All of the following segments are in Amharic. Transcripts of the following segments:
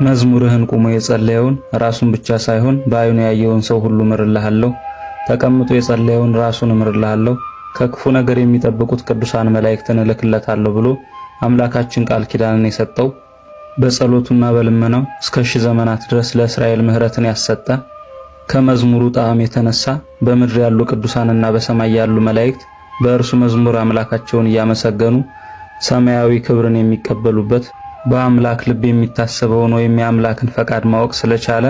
መዝሙርህን ቁሞ የጸለየውን ራሱን ብቻ ሳይሆን በዓይኑ ያየውን ሰው ሁሉ እምርልሃለሁ። ተቀምጦ የጸለየውን ራሱን እምርልሃለሁ። ከክፉ ነገር የሚጠብቁት ቅዱሳን መላእክትን እልክለታለሁ ብሎ አምላካችን ቃል ኪዳንን የሰጠው በጸሎቱና በልመናው እስከ ሺህ ዘመናት ድረስ ለእስራኤል ምሕረትን ያሰጠ ከመዝሙሩ ጣዕም የተነሳ በምድር ያሉ ቅዱሳንና በሰማይ ያሉ መላእክት በእርሱ መዝሙር አምላካቸውን እያመሰገኑ ሰማያዊ ክብርን የሚቀበሉበት በአምላክ ልብ የሚታሰበውን ወይም የአምላክን ፈቃድ ማወቅ ስለቻለ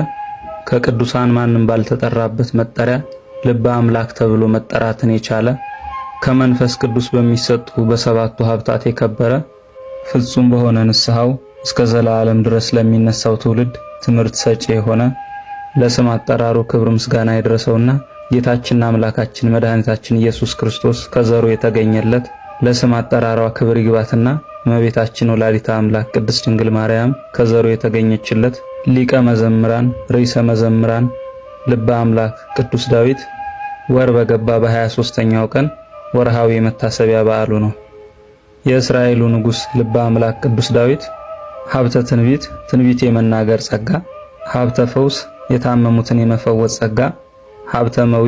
ከቅዱሳን ማንም ባልተጠራበት መጠሪያ ልበ አምላክ ተብሎ መጠራትን የቻለ ከመንፈስ ቅዱስ በሚሰጡ በሰባቱ ሀብታት የከበረ ፍጹም በሆነ ንስሐው እስከ ዘላለም ድረስ ለሚነሳው ትውልድ ትምህርት ሰጪ የሆነ ለስም አጠራሩ ክብር ምስጋና ይድረሰውና ጌታችንና አምላካችን መድኃኒታችን ኢየሱስ ክርስቶስ ከዘሩ የተገኘለት ለስም አጠራሯ ክብር ይግባትና እመቤታችን ወላዲተ አምላክ ቅድስት ድንግል ማርያም ከዘሩ የተገኘችለት ሊቀ መዘምራን ርዕሰ መዘምራን ልበ አምላክ ቅዱስ ዳዊት ወር በገባ በ23ኛው ቀን ወርሃዊ መታሰቢያ በዓሉ ነው። የእስራኤሉ ንጉሥ ልበ አምላክ ቅዱስ ዳዊት ሀብተ ትንቢት የመናገር ጸጋ፣ ሀብተ ፈውስ የታመሙትን የመፈወስ ጸጋ፣ ሀብተ መዊ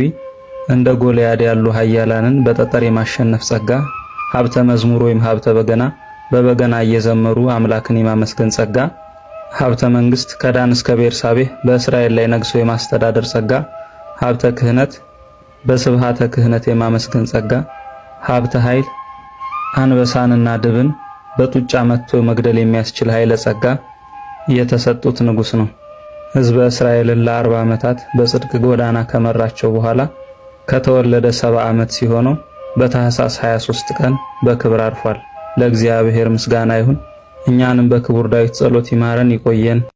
እንደ ጎልያድ ያሉ ኃያላንን በጠጠር የማሸነፍ ጸጋ፣ ሀብተ መዝሙር ወይም ሀብተ በገና በበገና እየዘመሩ አምላክን የማመስገን ጸጋ፣ ሀብተ መንግስት ከዳን እስከ ቤርሳቤህ በእስራኤል ላይ ነግሶ የማስተዳደር ጸጋ፣ ሀብተ ክህነት በስብሃተ ክህነት የማመስገን ጸጋ፣ ሀብተ ኃይል አንበሳንና ድብን በጡጫ መጥቶ መግደል የሚያስችል ኃይለ ጸጋ የተሰጡት ንጉሥ ነው። ሕዝበ እስራኤልን ለ40 ዓመታት በጽድቅ ጎዳና ከመራቸው በኋላ ከተወለደ 70 ዓመት ሲሆነው በታኅሳስ 23 ቀን በክብር አርፏል። ለእግዚአብሔር ምስጋና ይሁን። እኛንም በክቡር ዳዊት ጸሎት ይማረን ይቆየን።